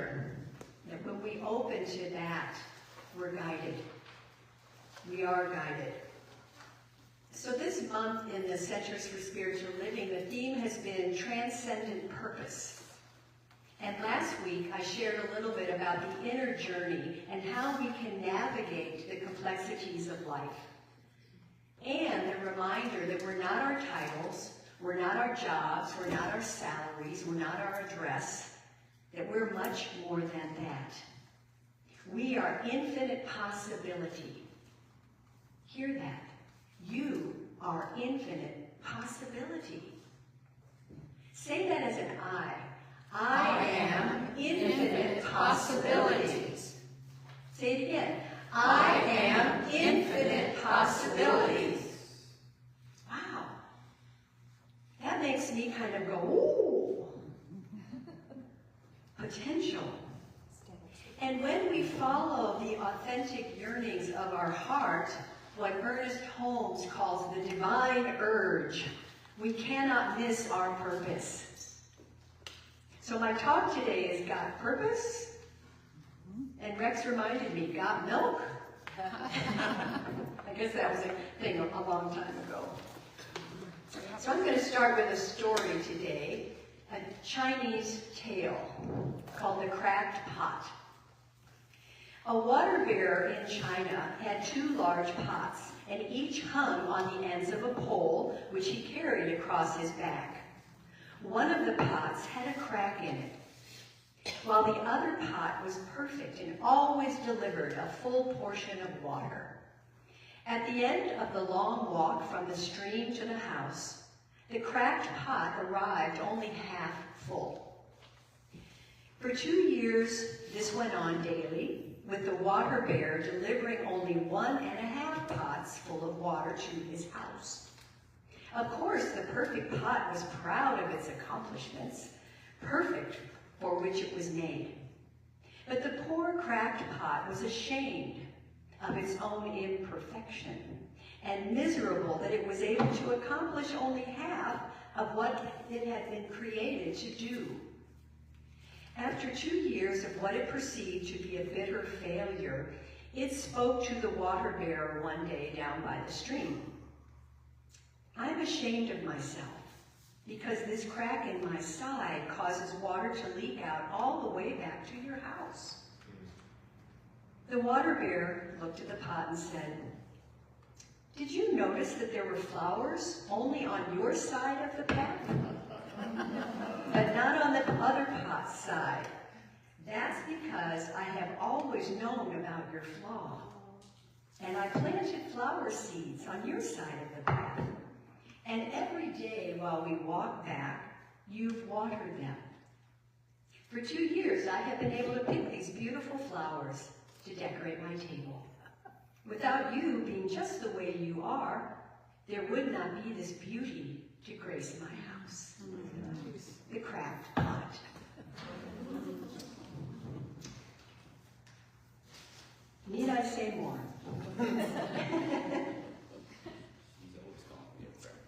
reminder that when we open to that, we're guided. We are guided. So this month in the Centers for Spiritual Living, the theme has been transcendent purpose. And last week, I shared a little bit about the inner journey and how we can navigate the complexities of life. And the reminder that we're not our titles, we're not our jobs, we're not our salaries, we're not our address, that we're much more than that. We are infinite possibility. Hear that. You are infinite possibility. Say that as an I. I am infinite possibilities. Say it again. I am infinite possibilities. Wow. That makes me kind of go, ooh. Potential. And when we follow the authentic yearnings of our heart, what Ernest Holmes calls the divine urge, we cannot miss our purpose. So my talk today is Got Purpose? And Rex reminded me, got milk? I guess that was a thing a long time ago. So I'm going to start with a story today, a Chinese tale called The Cracked Pot. A water bearer in China had 2 large pots, and each hung on the ends of a pole, which he carried across his back. One of the pots had a crack in it, while the other pot was perfect and always delivered a full portion of water. At the end of the long walk from the stream to the house, the cracked pot arrived only half full. For 2 years, this went on daily, with the water bearer delivering only 1.5 pots full of water to his house. Of course, the perfect pot was proud of its accomplishments, perfect for which it was made. But the poor cracked pot was ashamed of its own imperfection and miserable that it was able to accomplish only half of what it had been created to do. After 2 years of what it perceived to be a bitter failure, it spoke to the water bearer one day down by the stream. I'm ashamed of myself because this crack in my side causes water to leak out all the way back to your house. The water bearer looked at the pot and said, did you notice that there were flowers only on your side of the path? But not on the other pot's side. That's because I have always known about your flaw. And I planted flower seeds on your side of the path. And every day while we walk back, you've watered them. For 2 years, I have been able to pick these beautiful flowers to decorate my table. Without you being just the way you are, there would not be this beauty to grace my house. The cracked pot. Need I say more?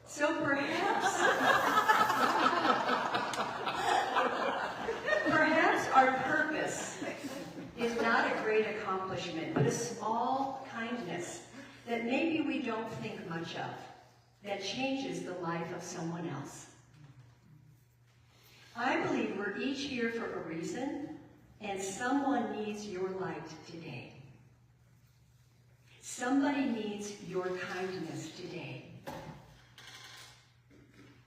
So perhaps our purpose is not a great accomplishment, but a small kindness that maybe we don't think much of, that changes the life of someone else. I believe we're each here for a reason, and someone needs your light today. Somebody needs your kindness today.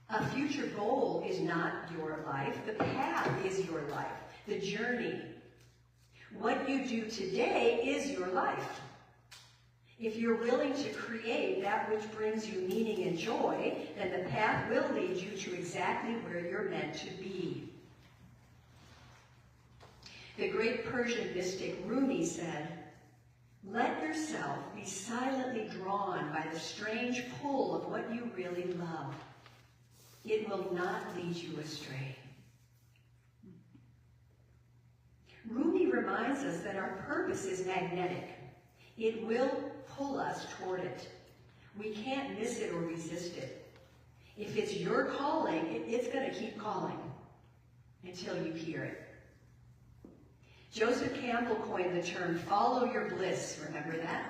A future goal is not your life. The path is your life, the journey. What you do today is your life. If you're willing to create that which brings you meaning and joy, then the path will lead you to exactly where you're meant to be. The great Persian mystic Rumi said, let yourself be silently drawn by the strange pull of what you really love. It will not lead you astray. Rumi reminds us that our purpose is magnetic. It will pull us toward it. We can't miss it or resist it. If it's your calling, it's going to keep calling until you hear it. Joseph Campbell coined the term follow your bliss, remember that?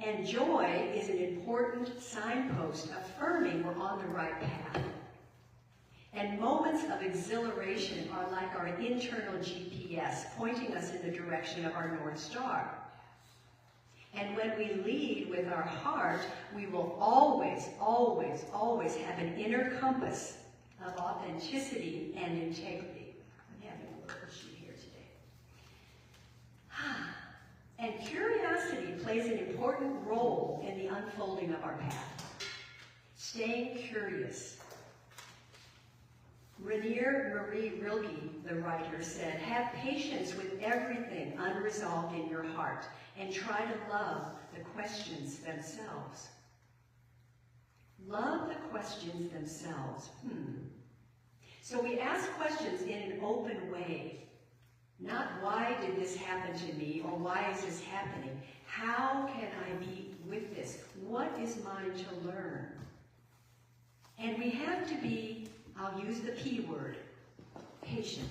And joy is an important signpost affirming we're on the right path. And moments of exhilaration are like our internal GPS, pointing us in the direction of our North Star. And when we lead with our heart, we will always, always, always have an inner compass of authenticity and integrity. I'm having a little issue here today. And curiosity plays an important role in the unfolding of our path. Staying curious. Rainier Marie Rilke, the writer, said, have patience with everything unresolved in your heart and try to love the questions themselves. Love the questions themselves. So we ask questions in an open way. Not why did this happen to me or why is this happening? How can I be with this? What is mine to learn? And we have to be, I'll use the P word, patient.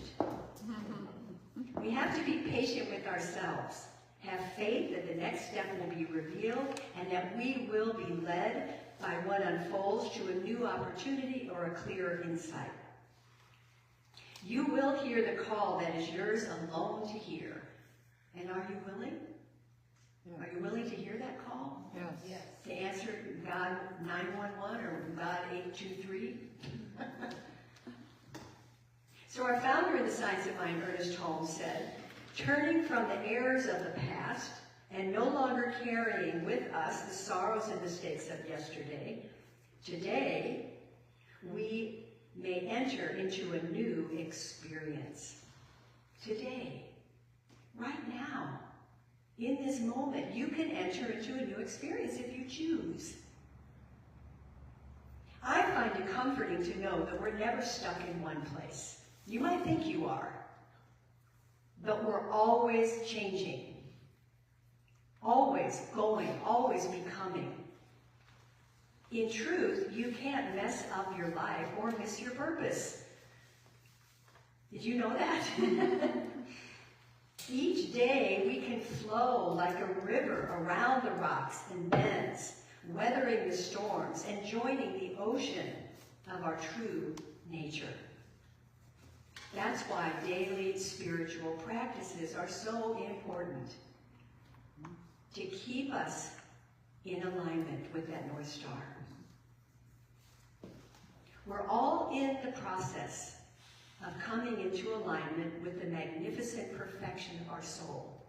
We have to be patient with ourselves. Have faith that the next step will be revealed and that we will be led by what unfolds to a new opportunity or a clearer insight. You will hear the call that is yours alone to hear. And are you willing? Yeah. Are you willing to hear that call? Yes. To answer God 911 or God 823? So our founder in the Science of Mind, Ernest Holmes, said, turning from the errors of the past and no longer carrying with us the sorrows and mistakes of yesterday, today we may enter into a new experience. Today, right now, in this moment, you can enter into a new experience if you choose. I find it comforting to know that we're never stuck in one place. You might think you are, but we're always changing, always going, always becoming. In truth, you can't mess up your life or miss your purpose. Did you know that? Each day we can flow like a river around the rocks and bends, weathering the storms and joining the ocean of our true nature. That's why daily spiritual practices are so important, to keep us in alignment with that North Star. We're all in the process of coming into alignment with the magnificent perfection of our soul.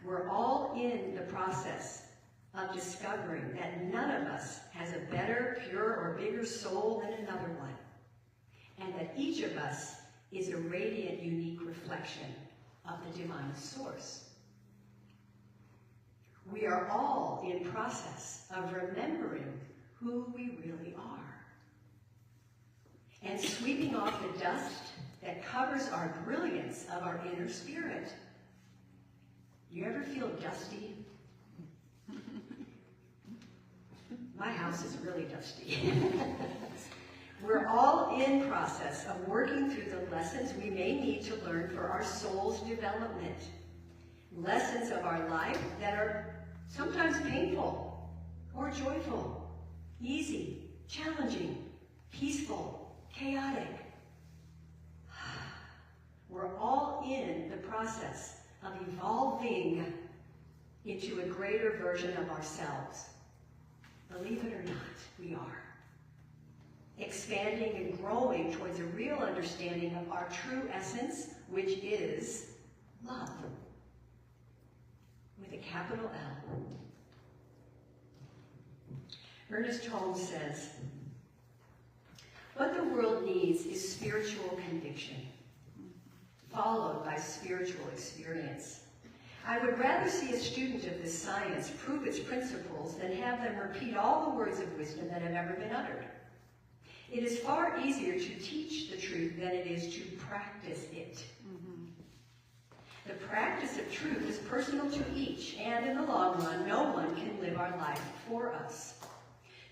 We're all in the process of discovering that none of us has a better, purer, or bigger soul than another one, and that each of us is a radiant, unique reflection of the divine source. We are all in process of remembering who we really are and sweeping off the dust that covers our brilliance of our inner spirit. You ever feel dusty? My house is really dusty. We're all in process of working through the lessons we may need to learn for our soul's development. Lessons of our life that are sometimes painful or joyful, easy, challenging, peaceful, chaotic. We're all in the process of evolving into a greater version of ourselves. Believe it or not, we are. Expanding and growing towards a real understanding of our true essence, which is love, with a capital L. Ernest Holmes says, what the world needs is spiritual conviction, followed by spiritual experience. I would rather see a student of this science prove its principles than have them repeat all the words of wisdom that have ever been uttered. It is far easier to teach the truth than it is to practice it. The practice of truth is personal to each, and in the long run, no one can live our life for us.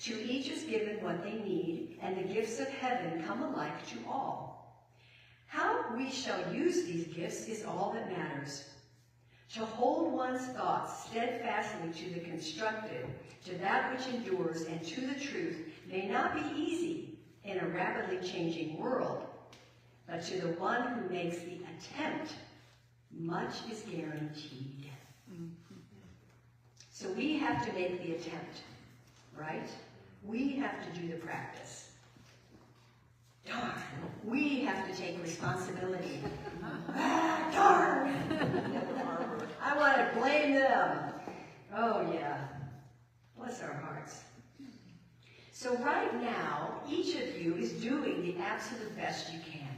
To each is given what they need, and the gifts of heaven come alike to all. How we shall use these gifts is all that matters. To hold one's thoughts steadfastly to the constructive, to that which endures, and to the truth may not be easy in a rapidly changing world, but to the one who makes the attempt, much is guaranteed. So we have to make the attempt, right? We have to do the practice. Darn, we have to take responsibility. Darn! I want to blame them. Oh yeah, bless our hearts. So right now, each of you is doing the absolute best you can.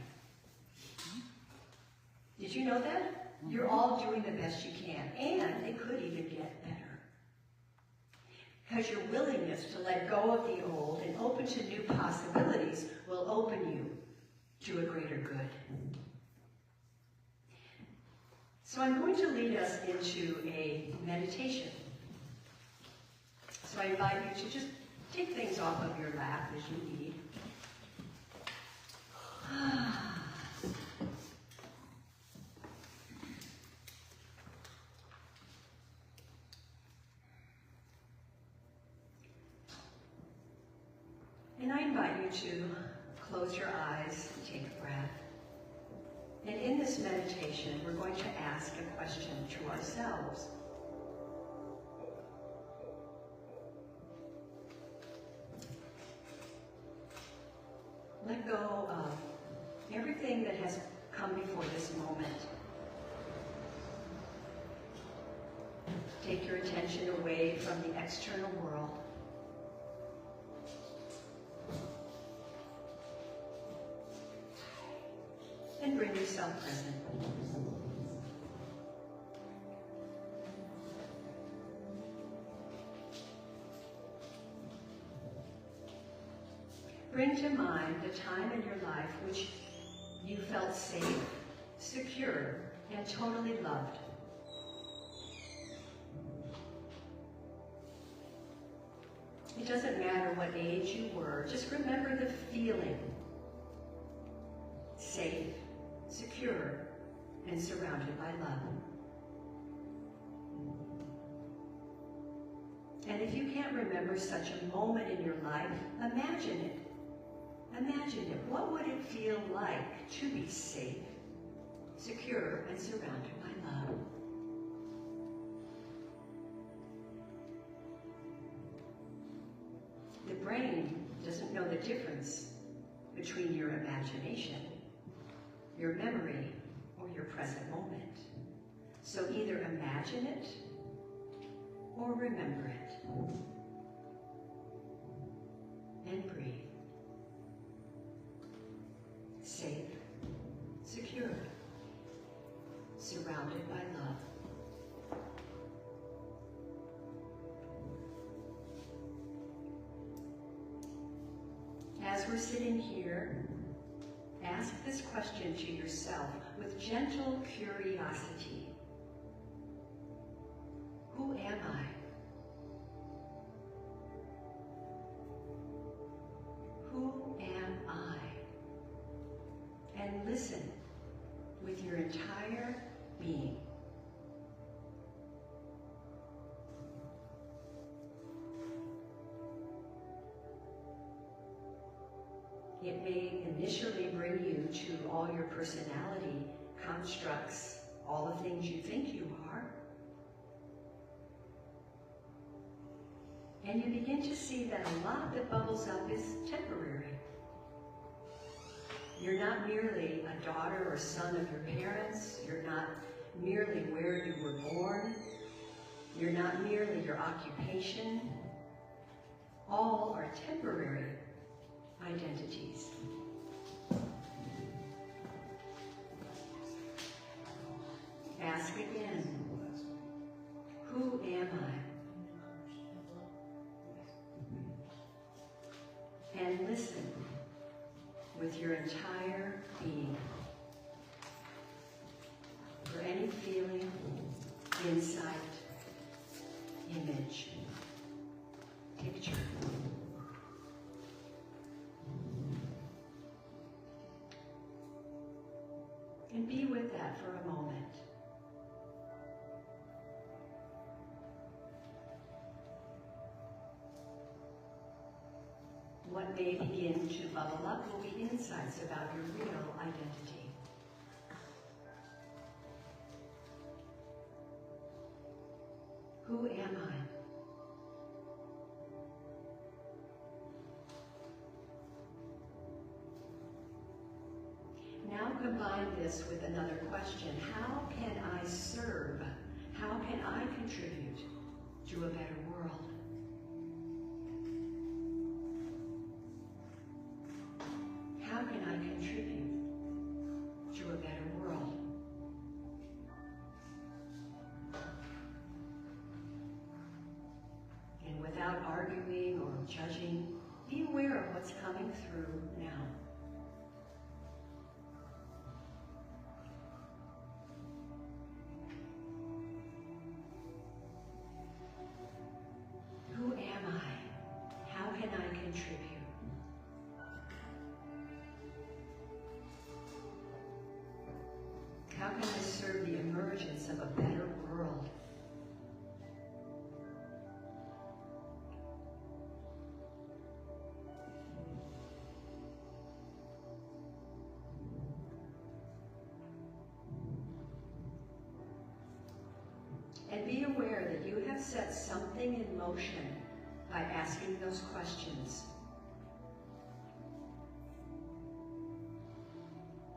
Did you know that? You're all doing the best you can, and it could even get better. Because your willingness to let go of the old and open to new possibilities will open you to a greater good. So I'm going to lead us into a meditation. So I invite you to just take things off of your lap as you need. And I invite you to close your eyes and take a breath. And in this meditation, we're going to ask a question to ourselves. Let go of everything that has come before this moment. Take your attention away from the external world. And bring yourself present. Bring to mind the time in your life which you felt safe, secure, and totally loved. It doesn't matter what age you were, just remember the feeling. Safe, secure, and surrounded by love. And if you can't remember such a moment in your life, imagine it. Imagine it. What would it feel like to be safe, secure, and surrounded by love? The brain doesn't know the difference between your imagination, your memory, or your present moment. So either imagine it or remember it. And breathe. Safe, secure, surrounded by love. As we're sitting here, ask this question to yourself with gentle curiosity. Who am I? Who am I? And listen with your entire being. It may initially bring you to all your personality constructs, all the things you think you are. And you begin to see that a lot that bubbles up is temporary. You're not merely a daughter or son of your parents. You're not merely where you were born. You're not merely your occupation. All are temporary identities. Ask again, who am I? And listen with your entire being for any feeling, insight, image, picture. And be with that for a moment. What may begin to bubble up will be insights about your real identity. Who am I? Now combine this with another question. How can I serve? How can I contribute to a better world? How can I contribute to a better world? And without arguing or judging, be aware of what's coming through now. Who am I? How can I contribute? How can I serve the emergence of a better world? And be aware that you have set something in motion by asking those questions.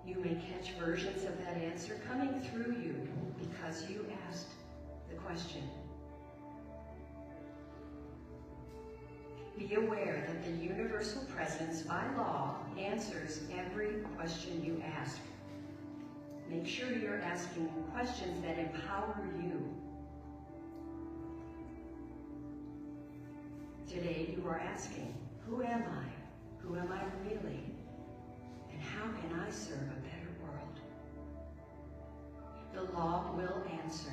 You may catch versions of that answer coming through you because you asked the question. Be aware that the universal presence by law answers every question you ask. Make sure you're asking questions that empower you. Today you are asking, who am I? Who am I really? And how can I serve a better world? The law will answer.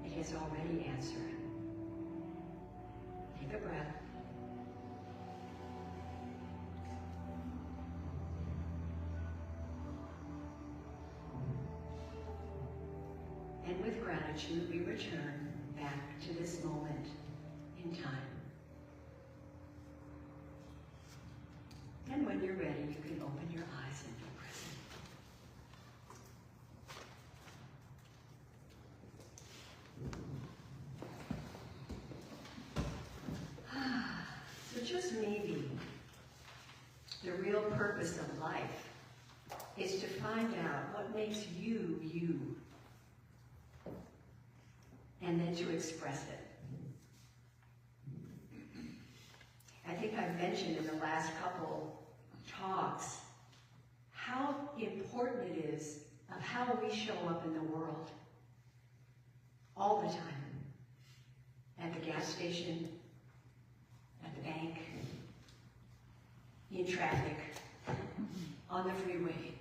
It has already answered. Take a breath. And with gratitude, we return back to this moment in time. And when you're ready, you can open your eyes and be present. So just maybe the real purpose of life is to find out what makes you, you, and then to express it. I think I've mentioned in the last couple talks how important it is of how we show up in the world all the time. At the gas station, at the bank, in traffic, on the freeway.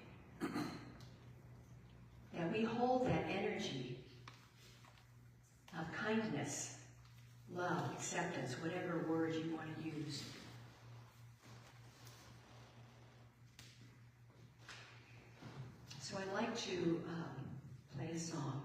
That we hold that energy of kindness, love, acceptance, whatever word you want to use. So I'd like to play a song.